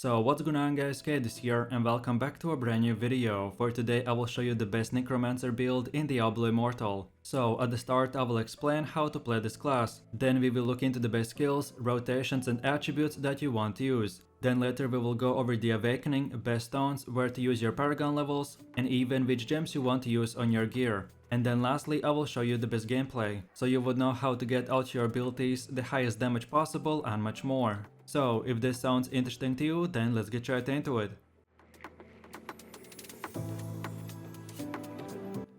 So what's going on guys, Kate is here and welcome back to a brand new video. For today I will show you the best Necromancer build in Diablo Immortal. So at the start I will explain how to play this class, then we will look into the best skills, rotations and attributes that you want to use. Then later we will go over the awakening, best stones, where to use your paragon levels, and even which gems you want to use on your gear. And then lastly I will show you the best gameplay, so you would know how to get out your abilities, the highest damage possible and much more. So if this sounds interesting to you, then let's get right into it.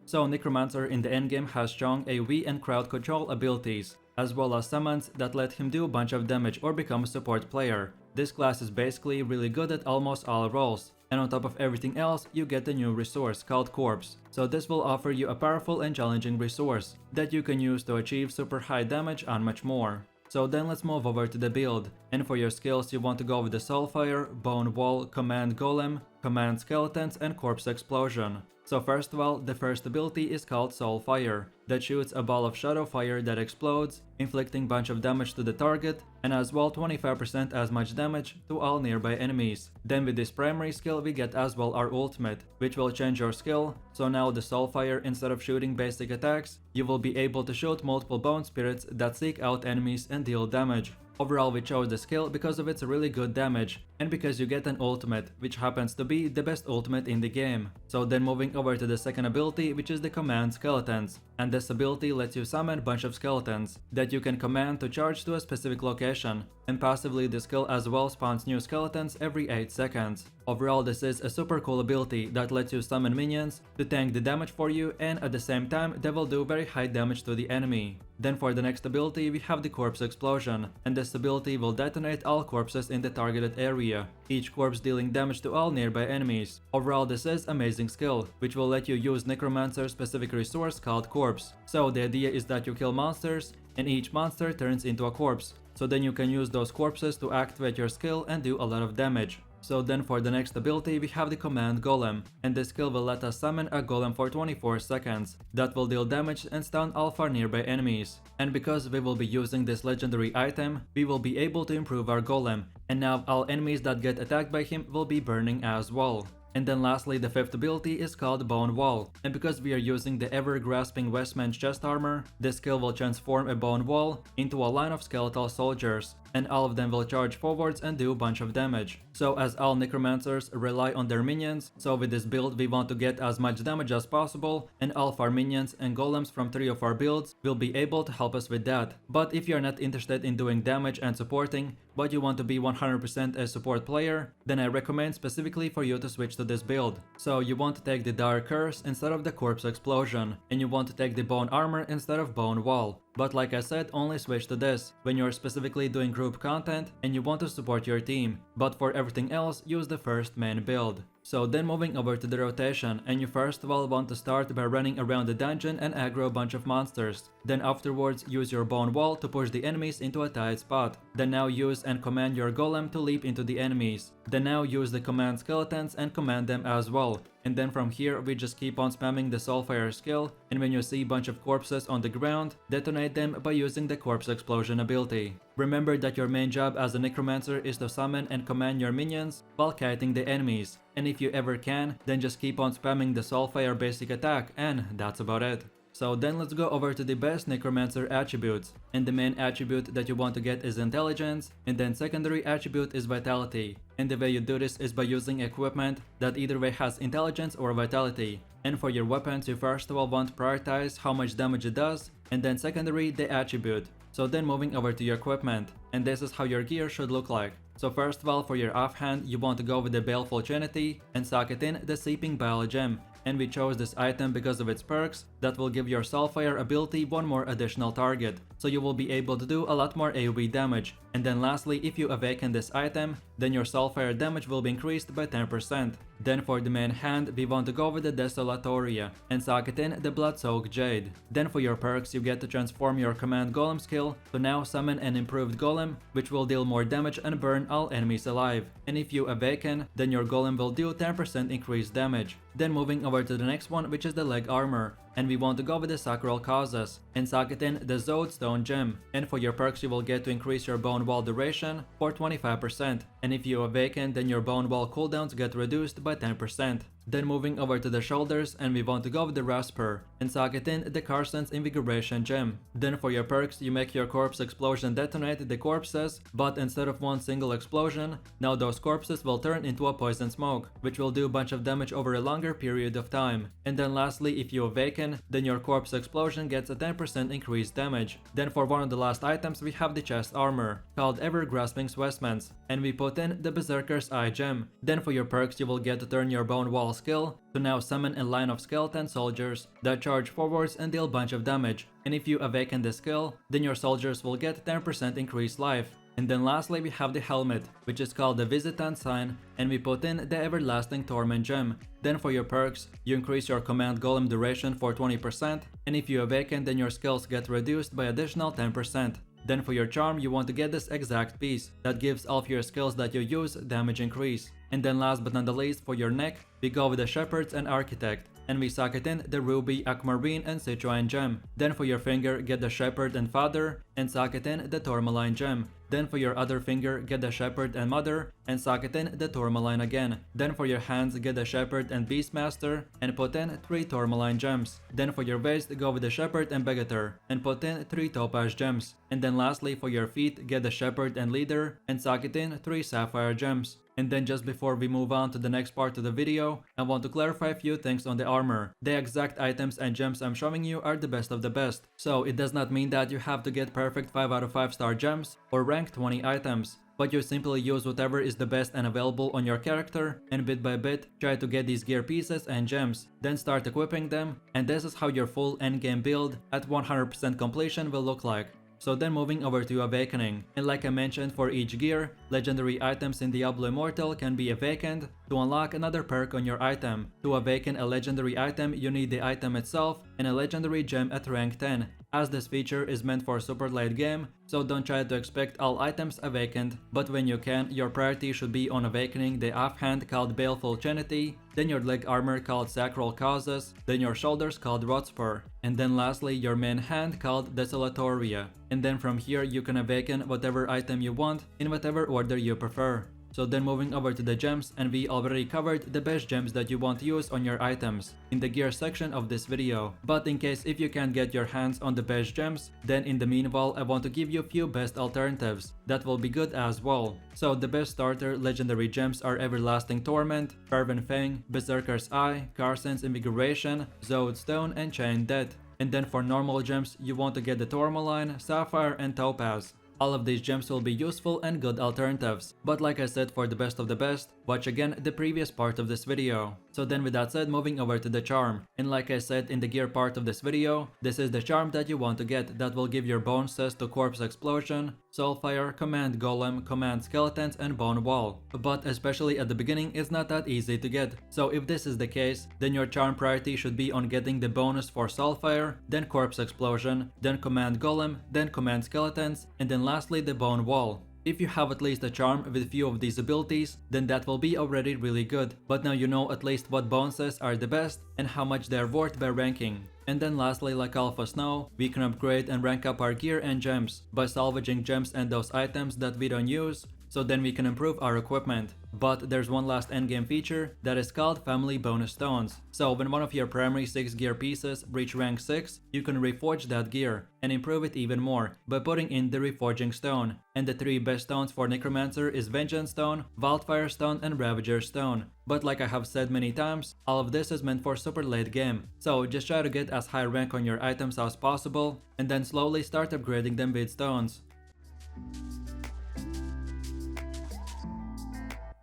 So Necromancer in the endgame has strong AoE and crowd control abilities, as well as summons that let him do a bunch of damage or become a support player. This class is basically really good at almost all roles, and on top of everything else, you get a new resource called Corpse. So this will offer you a powerful and challenging resource that you can use to achieve super high damage and much more. So then let's move over to the build, and for your skills you want to go with the Soulfire, Bone Wall, Command Golem, Command Skeletons and Corpse Explosion. So first of all, the first ability is called Soulfire, that shoots a ball of shadow fire that explodes, inflicting bunch of damage to the target, and as well 25% as much damage to all nearby enemies. Then with this primary skill we get as well our ultimate, which will change your skill, so now the Soulfire, instead of shooting basic attacks, you will be able to shoot multiple bone spirits that seek out enemies and deal damage. Overall we chose the skill because of its really good damage, and because you get an ultimate, which happens to be the best ultimate in the game. So then moving over to the second ability, which is the Command Skeletons, and this ability lets you summon a bunch of skeletons that you can command to charge to a specific location, and passively the skill as well spawns new skeletons every 8 seconds. Overall this is a super cool ability that lets you summon minions to tank the damage for you, and at the same time they will do very high damage to the enemy. Then for the next ability we have the Corpse Explosion, and this ability will detonate all corpses in the targeted area, each corpse dealing damage to all nearby enemies. Overall this is amazing skill, which will let you use Necromancer's specific resource called Corpse. So the idea is that you kill monsters, and each monster turns into a corpse, so then you can use those corpses to activate your skill and do a lot of damage. So then for the next ability we have the Command Golem, and this skill will let us summon a golem for 24 seconds that will deal damage and stun all far nearby enemies. And because we will be using this legendary item, we will be able to improve our golem, and now all enemies that get attacked by him will be burning as well. And then lastly the fifth ability is called Bone Wall, and because we are using the ever-grasping Westman's chest armor, this skill will transform a bone wall into a line of skeletal soldiers, and all of them will charge forwards and do a bunch of damage. So as all Necromancers rely on their minions, so with this build we want to get as much damage as possible, and all of our minions and golems from 3 of our builds will be able to help us with that. But if you are not interested in doing damage and supporting, but you want to be 100% a support player, then I recommend specifically for you to switch to this build. So you want to take the Dire Curse instead of the Corpse Explosion, and you want to take the Bone Armor instead of Bone Wall. But like I said, only switch to this when you're specifically doing group content and you want to support your team, but for everything else use the first main build. So then moving over to the rotation, and you first of all want to start by running around the dungeon and aggro a bunch of monsters. Then afterwards use your Bone Wall to push the enemies into a tight spot. Then now use and command your golem to leap into the enemies. Then now use the Command Skeletons and command them as well. And then from here we just keep on spamming the Soulfire skill, and when you see a bunch of corpses on the ground, detonate them by using the Corpse Explosion ability. Remember that your main job as a Necromancer is to summon and command your minions while kiting the enemies, and if you ever can, then just keep on spamming the Soulfire basic attack, and that's about it. So then let's go over to the best Necromancer attributes, and the main attribute that you want to get is Intelligence, and then secondary attribute is Vitality. And the way you do this is by using equipment that either way has Intelligence or Vitality. And for your weapons you first of all want to prioritize how much damage it does, and then secondary the attribute. So then moving over to your equipment, and this is how your gear should look like. So first of all for your offhand you want to go with the Baleful Trinity and socket in the Seeping Bile Gem. And we chose this item because of its perks that will give your Soulfire ability one more additional target, so you will be able to do a lot more AoE damage. And then lastly, if you awaken this item, then your Soulfire damage will be increased by 10%. Then for the main hand, we want to go with the Desolatoria and socket in the Blood-Soaked Jade. Then for your perks, you get to transform your Command Golem skill to now summon an improved Golem, which will deal more damage and burn all enemies alive. And if you awaken, then your Golem will do 10% increased damage. Then moving over to the next one, which is the leg armor, and we want to go with the sacral causes and socket in the Zode Stone gem. And for your perks you will get to increase your bone wall duration for 25%, and if you awaken then your bone wall cooldowns get reduced by 10%. Then moving over to the shoulders, and we want to go with the Rasper and socket in the Carson's Invigoration gem. Then for your perks you make your corpse explosion detonate the corpses, but instead of one single explosion, now those corpses will turn into a poison smoke, which will do a bunch of damage over a longer period of time. And then lastly, if you awaken, then your corpse explosion gets a 10% increased damage. Then for one of the last items we have the chest armor, called Ever Grasping Vestments, and we put in the Berserker's Eye gem. Then for your perks you will get to turn your bone wall skill to now summon a line of skeleton soldiers that charge forwards and deal a bunch of damage, and if you awaken the skill, then your soldiers will get 10% increased life. And then lastly we have the helmet, which is called the Visitant Sign, and we put in the Everlasting Torment gem. Then for your perks, you increase your command golem duration for 20%, and if you awaken then your skills get reduced by additional 10%. Then for your charm you want to get this exact piece that gives all of your skills that you use damage increase. And then last but not the least, for your neck, we go with the Shepherds and Architect, and we socket in the Ruby, Aquamarine and Citroen gem. Then for your finger, get the Shepherd and Father, and socket in the Tourmaline gem. Then for your other finger, get the Shepherd and Mother, and socket in the Tourmaline again. Then for your hands, get the Shepherd and Beastmaster, and put in 3 Tourmaline gems. Then for your waist, go with the Shepherd and Begator, and put in 3 Topaz gems. And then lastly for your feet, get the Shepherd and Leader, and socket in 3 Sapphire gems. And then just before we move on to the next part of the video, I want to clarify a few things on the armor. The exact items and gems I'm showing you are the best of the best, so it does not mean that you have to get perfect 5 out of 5 star gems or rank 20 items, but you simply use whatever is the best and available on your character, and bit by bit try to get these gear pieces and gems, then start equipping them, and this is how your full endgame build at 100% completion will look like. So then moving over to Awakening, and like I mentioned, for each gear, legendary items in Diablo Immortal can be awakened to unlock another perk on your item. To awaken a legendary item you need the item itself and a legendary gem at rank 10, as this feature is meant for super late game, so don't try to expect all items awakened, but when you can, your priority should be on awakening the offhand called Baleful Trinity, then your leg armor called Sacral Causes, then your shoulders called Rotspur, and then lastly your main hand called Desolatoria. And then from here you can awaken whatever item you want in whatever order you prefer. So then moving over to the gems, and we already covered the best gems that you want to use on your items in the gear section of this video. But in case if you can't get your hands on the best gems, then in the meanwhile I want to give you a few best alternatives that will be good as well. So the best starter legendary gems are Everlasting Torment, Fervent Fang, Berserker's Eye, Carson's Invigoration, Zode Stone and Chained Death. And then for normal gems you want to get the Tourmaline, Sapphire and Topaz. All of these gems will be useful and good alternatives, but like I said, for the best of the best, watch again the previous part of this video. So then with that said, moving over to the charm, and like I said in the gear part of this video, this is the charm that you want to get that will give your bone cess to corpse explosion, soulfire, command golem, command skeletons and bone wall. But especially at the beginning it's not that easy to get, so if this is the case, then your charm priority should be on getting the bonus for soulfire, then corpse explosion, then command golem, then command skeletons, and then lastly the bone wall. If you have at least a charm with few of these abilities, then that will be already really good, but now you know at least what bonuses are the best and how much they are worth by ranking. And then lastly, like all of us know, we can upgrade and rank up our gear and gems by salvaging gems and those items that we don't use, so then we can improve our equipment. But there's one last endgame feature that is called Family Bonus Stones. So when one of your primary 6 gear pieces reach rank 6, you can reforge that gear and improve it even more by putting in the Reforging Stone. And the 3 best stones for Necromancer is Vengeance Stone, Wildfire Stone and Ravager Stone. But like I have said many times, all of this is meant for super late game. So just try to get as high rank on your items as possible and then slowly start upgrading them with stones.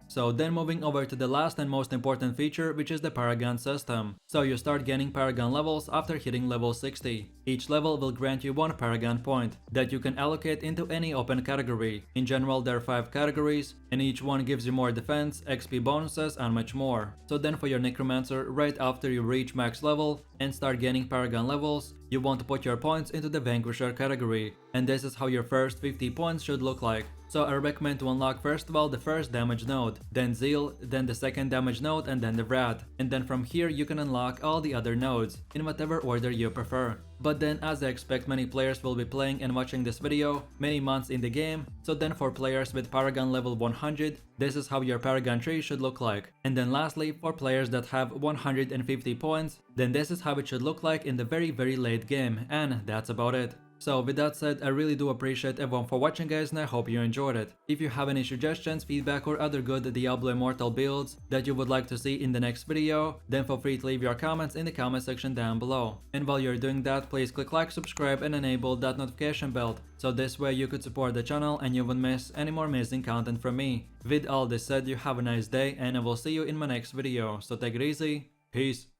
So then moving over to the last and most important feature, which is the Paragon system. So you start gaining Paragon levels after hitting level 60. Each level will grant you 1 Paragon point that you can allocate into any open category. In general there are 5 categories and each one gives you more defense, XP bonuses and much more. So then for your Necromancer, right after you reach max level and start gaining Paragon levels, you want to put your points into the Vanquisher category. And this is how your first 50 points should look like. So I recommend to unlock first of all the first damage node, then Zeal, then the second damage node, and then the Wrath. And then from here you can unlock all the other nodes, in whatever order you prefer. But then, as I expect many players will be playing and watching this video many months in the game, so then for players with Paragon level 100, this is how your Paragon tree should look like. And then lastly, for players that have 150 points, then this is how it should look like in the very late game, and that's about it. So with that said, I really do appreciate everyone for watching guys, and I hope you enjoyed it. If you have any suggestions, feedback, or other good Diablo Immortal builds that you would like to see in the next video, then feel free to leave your comments in the comment section down below. And while you're doing that, please click like, subscribe, and enable that notification bell, so this way you could support the channel and you won't miss any more amazing content from me. With all this said, you have a nice day, and I will see you in my next video, so take it easy, peace.